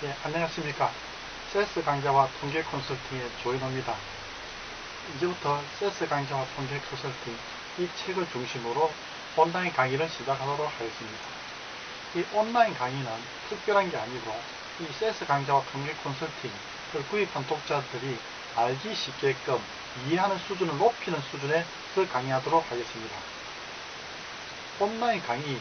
예, 안녕하십니까. 세스 강좌와 통계 컨설팅의 조인호입니다. 이제부터 세스 강좌와 통계 컨설팅 이 책을 중심으로 온라인 강의를 시작하도록 하겠습니다. 이 온라인 강의는 특별한 게 아니고 이 세스 강좌와 통계 컨설팅을 구입한 독자들이 알기 쉽게끔 이해하는 수준을 높이는 수준에서 강의하도록 하겠습니다. 온라인 강의,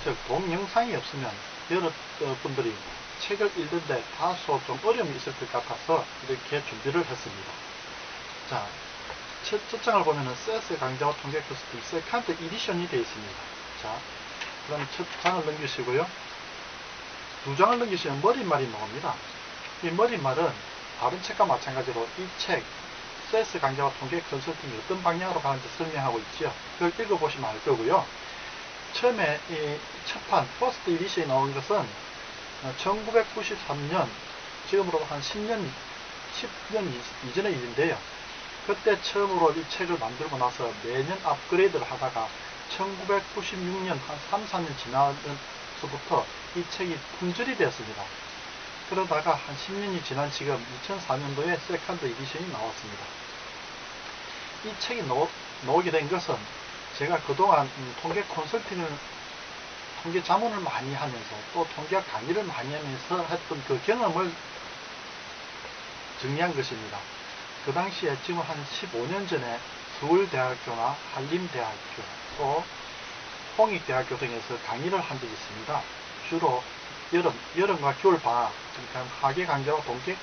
즉 동영상이 없으면 여러분들이 책을 읽는데 다소 좀 어려움이 있을 것 같아서 이렇게 준비를 했습니다. 자, 첫 장을 보면은 세스 강좌와 통계 컨설팅 세컨드 에디션이 되어 있습니다. 자, 그 다음에 첫 장을 넘기시고요. 두 장을 넘기시면 머릿말이 나옵니다. 이 머릿말은 다른 책과 마찬가지로 이 책, 세스 강좌와 통계 컨설팅이 어떤 방향으로 가는지 설명하고 있죠. 그걸 읽어보시면 알 거고요. 처음에 이 첫판, 퍼스트 에디션이 나온 것은 1993년, 지금으로 한 10년 이전의 일인데요. 그때 처음으로 이 책을 만들고 나서 매년 업그레이드를 하다가 1996년 한 3, 4년 지나서부터 이 책이 품절이 되었습니다. 그러다가 한 10년이 지난 지금 2004년도에 세컨드 에디션이 나왔습니다. 이 책이 나오게 된 것은 제가 그동안 통계 컨설팅을 통계 자문을 많이 하면서 또 통계 강의를 많이 하면서 했던 그 경험을 정리한 것입니다. 그 당시에 지금 한 15년 전에 서울대학교나 한림대학교 또 홍익대학교 등에서 강의를 한 적이 있습니다. 주로 여름과 겨울 방학, 그러니까 학예 강좌와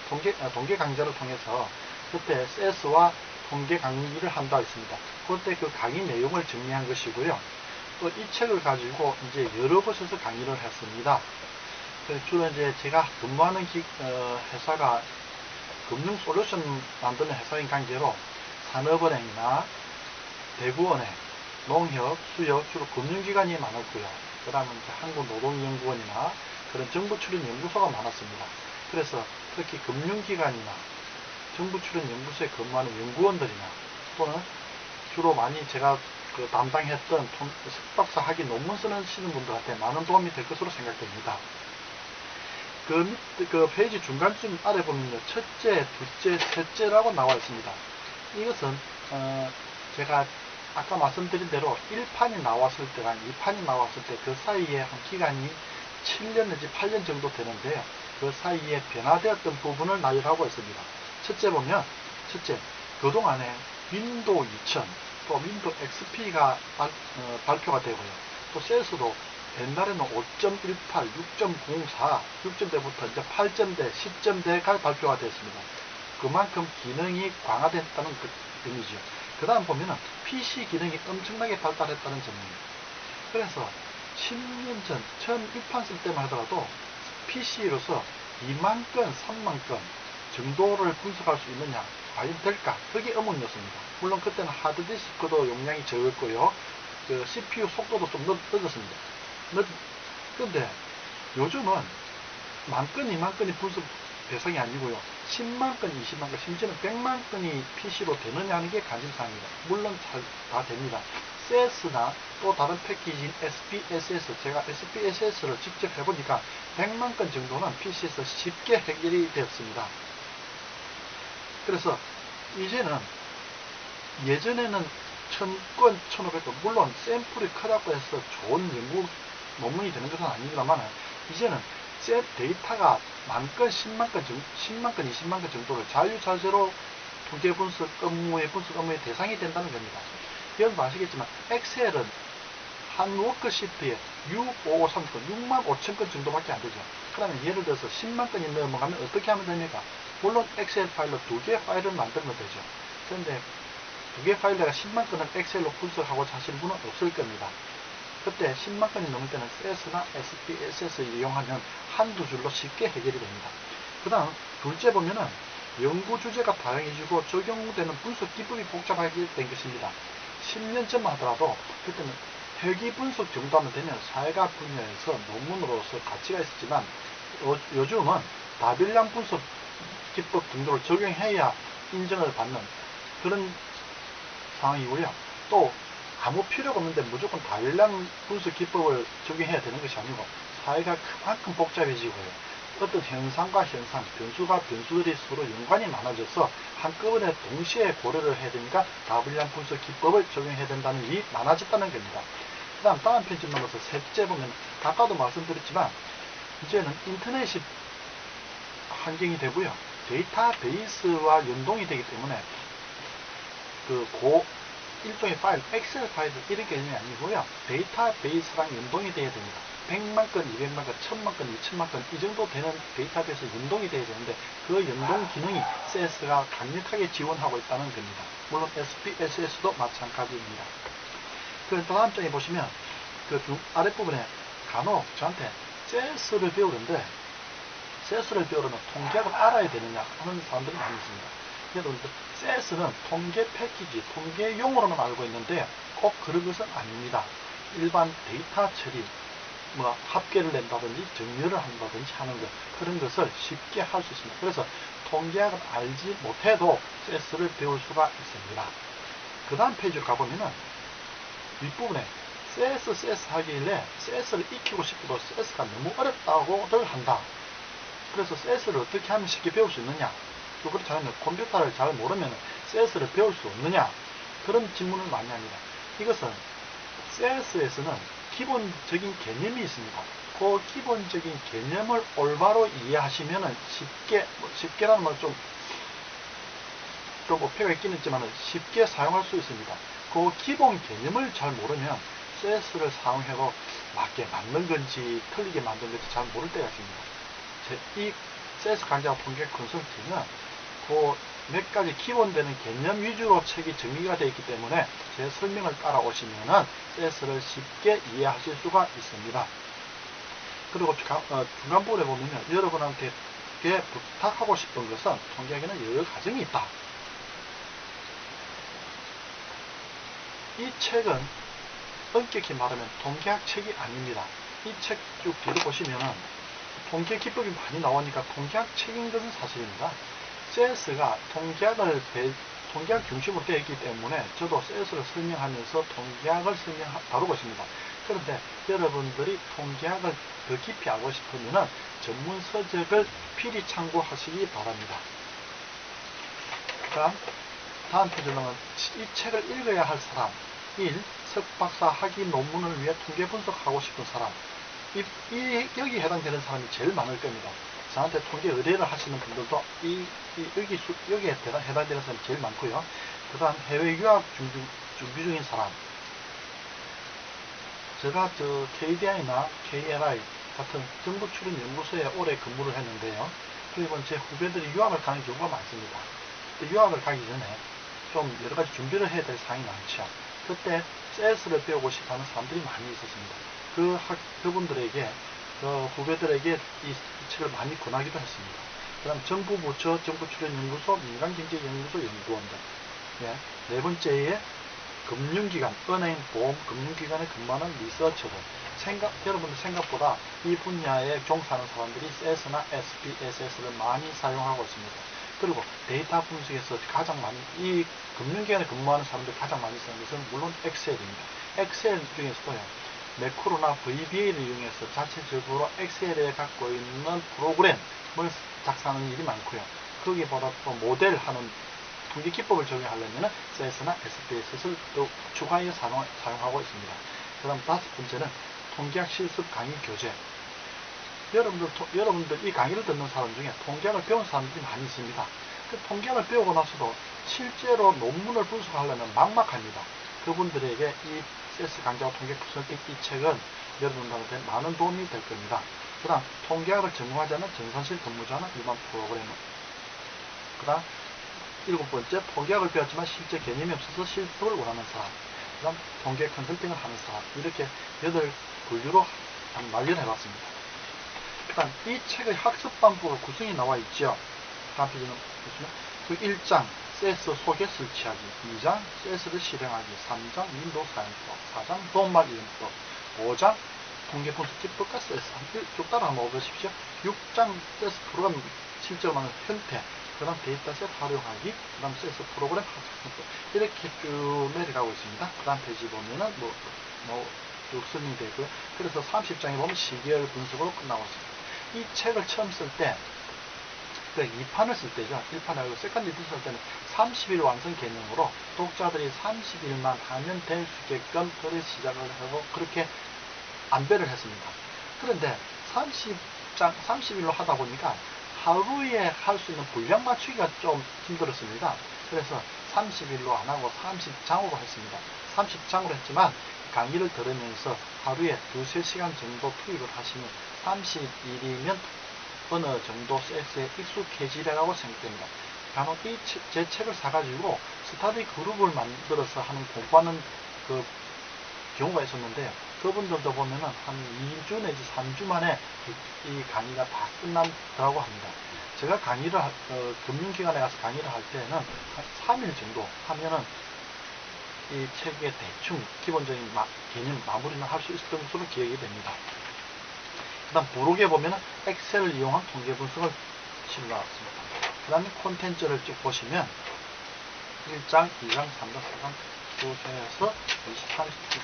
동계 강좌를 통해서 그때 세스와 통계 강의를 한다 했습니다. 그때 그 강의 내용을 정리한 것이고요. 또 이 책을 가지고 이제 여러 곳에서 강의를 했습니다. 주로 이제 제가 근무하는 회사가 금융 솔루션 만드는 회사인 관계로 산업은행이나 대구은행, 농협, 수협, 주로 금융기관이 많았고요. 그 다음에 이제 한국노동연구원이나 그런 정부 출연 연구소가 많았습니다. 그래서 특히 금융기관이나 정부 출연 연구소에 근무하는 연구원들이나 또는 주로 많이 제가 담당했던 석박사 학위 논문 쓰시는 분들한테 많은 도움이 될 것으로 생각됩니다. 그 페이지 중간쯤 아래 보면 첫째, 둘째, 셋째라고 나와 있습니다. 이것은 제가 아까 말씀드린 대로 1판이 나왔을 때랑 2판이 나왔을 때 그 사이에 한 기간이 7년 내지 8년 정도 되는데요. 그 사이에 변화되었던 부분을 나열하고 있습니다. 첫째 보면, 그동안에 윈도우 2000, 또 윈도우 XP가 발표가 되고요. 또 세스도 옛날에는 5.18, 6.04, 6점대부터 이제 8점대, 10점대가 발표가 되었습니다. 그만큼 기능이 강화됐다는 의미죠. 그 다음 보면은 PC 기능이 엄청나게 발달했다는 점입니다. 그래서 10년 전, 처음 1판 쓸 때만 하더라도 PC로서 2만 건, 3만 건 정도를 분석할 수 있느냐, 과연 될까? 그게 의문이었습니다. 물론 그때는 하드디스크도 용량이 적었고요. 그 CPU 속도도 좀 늦었습니다. 그런데 요즘은 만 건, 2만 건이 분석 대상이 아니고요. 10만 건, 20만 건, 심지어는 100만 건이 PC로 되느냐 하는 게 관심사입니다. 물론 다 됩니다. 세스나 또 다른 패키지인 SPSS, 제가 SPSS를 직접 해보니까 100만 건 정도는 PC에서 쉽게 해결이 되었습니다. 그래서 이제는 예전에는 1000건, 1500건, 물론 샘플이 크다고 해서 좋은 연구 논문이 되는 것은 아니지만 이제는 데이터가 만 건, 10만 건, 20만 건 정도를 자유자재로 통계 분석 업무의 대상이 된다는 겁니다. 여러분 아시겠지만 엑셀은 한 워크시트에 6만 5천 건 정도밖에 안 되죠. 그러면 예를 들어서 10만 건이 넘어가면 어떻게 하면 됩니까? 물론 엑셀 파일로 2개의 파일을 만들면 되죠. 그런데 2개의 파일에다가 10만 건을 엑셀로 분석하고 하시는 분은 없을 겁니다. 그때 10만 건이 넘을 때는 세스나 SPSS를 이용하면 한두 줄로 쉽게 해결이 됩니다. 그 다음 둘째 보면은 연구 주제가 다양해지고 적용되는 분석 기법이 복잡하게 된 것입니다. 10년 전만 하더라도 그때는 회귀 분석 정도 하면 되면 사회과학 분야에서 논문으로서 가치가 있었지만 요즘은 다별량 분석 기법 정도를 적용해야 인정을 받는 그런 상황이고요. 또 아무 필요가 없는데 무조건 다별량 분석 기법을 적용해야 되는 것이 아니고 사회가 그만큼 복잡해지고요. 어떤 현상과 현상, 변수가 변수들이 서로 연관이 많아져서 한꺼번에 동시에 고려를 해야 되니까 다 분량 분석 기법을 적용해야 된다는 일이 많아졌다는 겁니다. 그 다음 다음 페이지 넘어서 셋째 보면 아까도 말씀드렸지만 이제는 인터넷이 환경이 되고요. 데이터베이스와 연동이 되기 때문에 일종의 파일, 엑셀 파일 이런 개념이 아니고요. 데이터베이스랑 연동이 돼야 됩니다. 100만 건, 200만 건, 1000만 건, 2000만 건 이 정도 되는 데이터베이스 연동이 돼야 되는데 그 연동 기능이 CS가 강력하게 지원하고 있다는 겁니다. 물론 SPSS도 마찬가지입니다. 그 다음 장에 보시면 그 아랫부분에 간혹 저한테 CS를 배우는데 CS를 배우려면 통계학을 알아야 되느냐 하는 사람들이 많이 있습니다. 여러분들 CS는 통계 패키지, 통계용으로만 알고 있는데 꼭 그런 것은 아닙니다. 일반 데이터 처리, 합계를 낸다든지 정렬을 한다든지 하는 것, 그런 것을 쉽게 할 수 있습니다. 그래서 통계학을 알지 못해도 CS를 배울 수가 있습니다. 그 다음 페이지로 가보면은 윗부분에 CS 하길래 CS를 익히고 싶어도 CS가 너무 어렵다고들 한다. 그래서 CS를 어떻게 하면 쉽게 배울 수 있느냐? 또 그렇지 않으면 컴퓨터를 잘 모르면 CS를 배울 수 없느냐? 그런 질문을 많이 합니다. 이것은 CS에서는 기본적인 개념이 있습니다. 그 기본적인 개념을 올바로 이해하시면 쉽게라는 말 좀 어폐가 있긴 있지만 쉽게 사용할 수 있습니다. 그 기본 개념을 잘 모르면 CS를 사용해도 맞는 건지 틀리게 만든 건지 잘 모를 때가 있습니다. 이 CS 강좌 통계 컨설팅은 그 몇 가지 기본되는 개념 위주로 책이 정리가 되어 있기 때문에 제 설명을 따라오시면 CS를 쉽게 이해하실 수가 있습니다. 그리고 중간 부분에 보면 여러분한테 부탁하고 싶은 것은 통계학에는 여러 과정이 있다. 이 책은 엄격히 말하면 통계학 책이 아닙니다. 이 책 쭉 뒤로 보시면은 통계 기법이 많이 나오니까 통계학 책인 것은 사실입니다. CS가 통계학 중심으로 되어 있기 때문에 저도 CS를 설명하면서 통계학을 다루고 있습니다. 그런데 여러분들이 통계학을 더 깊이 알고 싶으면 전문 서적을 필히 참고하시기 바랍니다. 다음 페이지로는 이 책을 읽어야 할 사람 1. 석박사 학위 논문을 위해 통계 분석하고 싶은 사람 여기 해당되는 사람이 제일 많을 겁니다. 저한테 통계 의뢰를 하시는 분들도 여기에 해당되는 사람이 제일 많고요. 그 다음 해외 유학 준비 중인 사람 제가 KDI나 KLI 같은 정부 출연 연구소에 오래 근무를 했는데요. 그리고 제 후배들이 유학을 가는 경우가 많습니다. 유학을 가기 전에 좀 여러 가지 준비를 해야 될 사항이 많죠. 그때 CS를 배우고 싶어 하는 사람들이 많이 있었습니다. 그분들에게, 후배들에게 이 책을 많이 권하기도 했습니다. 그 다음 정부 부처, 정부 출연 연구소, 민간경제연구소 연구원들. 네 번째에 금융기관, 은행, 보험, 금융기관에 근무하는 리서처들. 여러분들 생각보다 이 분야에 종사하는 사람들이 CS나 SPSS를 많이 사용하고 있습니다. 그리고 데이터 분석에서 가장 많이, 이 금융기관에 근무하는 사람들이 가장 많이 쓰는 것은 물론 엑셀입니다. 엑셀 중에서도요, 매크로나 VBA를 이용해서 자체적으로 엑셀에 갖고 있는 프로그램을 작성하는 일이 많고요. 거기보다 또 모델하는 통계 기법을 적용하려면 CS나 SPSS를 또 추가해서 사용하고 있습니다. 그 다음 다섯 번째는 통계학 실습 강의 교재. 여러분들 이 강의를 듣는 사람 중에 통계학을 배운 사람들이 많이 있습니다. 그 통계학을 배우고 나서도 실제로 논문을 분석하려면 막막합니다. 그분들에게 이 CS 강좌 통계 컨설팅 이 책은 여러분들한테 많은 도움이 될 겁니다. 그 다음 통계학을 전공하지 않은 전산실 근무자 하는 일반 프로그래머. 그 다음 일곱 번째, 통계학을 배웠지만 실제 개념이 없어서 실습을 원하는 사람. 그 다음 통계 컨설팅을 하는 사람. 이렇게 8분류로 마련해봤습니다. 그 다음 이 책의 학습 방법의 구성이 나와 있죠. 다음 페이지는 보시면 그 1장 CS 소개 설치하기, 2장 CS를 실행하기, 3장 윈도우 사용법, 4장 도움말 이용법, 5장 통계 분석 기법과 CS 쭉 따라 한번 보십시오. 6장 CS 프로그램 실제로 하는 형태, 그 다음 데이터셋 활용하기, 그 다음 CS 프로그램 학습법, 이렇게 쭉 내려가고 있습니다. 그 다음 페이지 보면은 쭉 설명되어 있고요. 그래서 30장에 보면 시계열 분석으로 끝나고 있습니다. 이 책을 처음 쓸 때, 그 2판을 쓸 때죠. 1판 말고 세컨드 에디션 쓸 때는 30일 완성 개념으로 독자들이 30일만 하면 될 수 있게끔 글을 시작을 하고 그렇게 안배를 했습니다. 그런데 30일로 하다 보니까 하루에 할 수 있는 분량 맞추기가 좀 힘들었습니다. 그래서 30일로 안 하고 30장으로 했습니다. 30장으로 했지만 강의를 들으면서 하루에 2~3시간 정도 투입을 하시면 30일이면 어느 정도 섹스에 익숙해지리라고 생각됩니다. 간혹 제 책을 사가지고 스터디 그룹을 만들어서 하는 공부하는 그 경우가 있었는데 그분들도 보면은 한 2주 내지 3주 만에 이 강의가 다 끝나더라고 합니다. 제가 강의를 금융기관에 가서 강의를 할 때는 한 3일 정도 하면은 이 책의 대충 기본적인 개념 마무리는 할 수 있었던 것으로 기억이 됩니다. 그 다음 부록에 보면은 엑셀을 이용한 통계 분석을 실어놨습니다. 그 다음에 콘텐츠를 쭉 보시면 1장, 2장, 3장, 4장 수세에서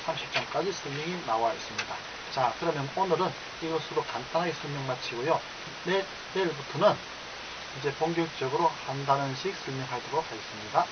30장까지 설명이 나와 있습니다. 자, 그러면 오늘은 이것으로 간단하게 설명 마치고요. 내일부터는 이제 본격적으로 한 단원씩 설명하도록 하겠습니다.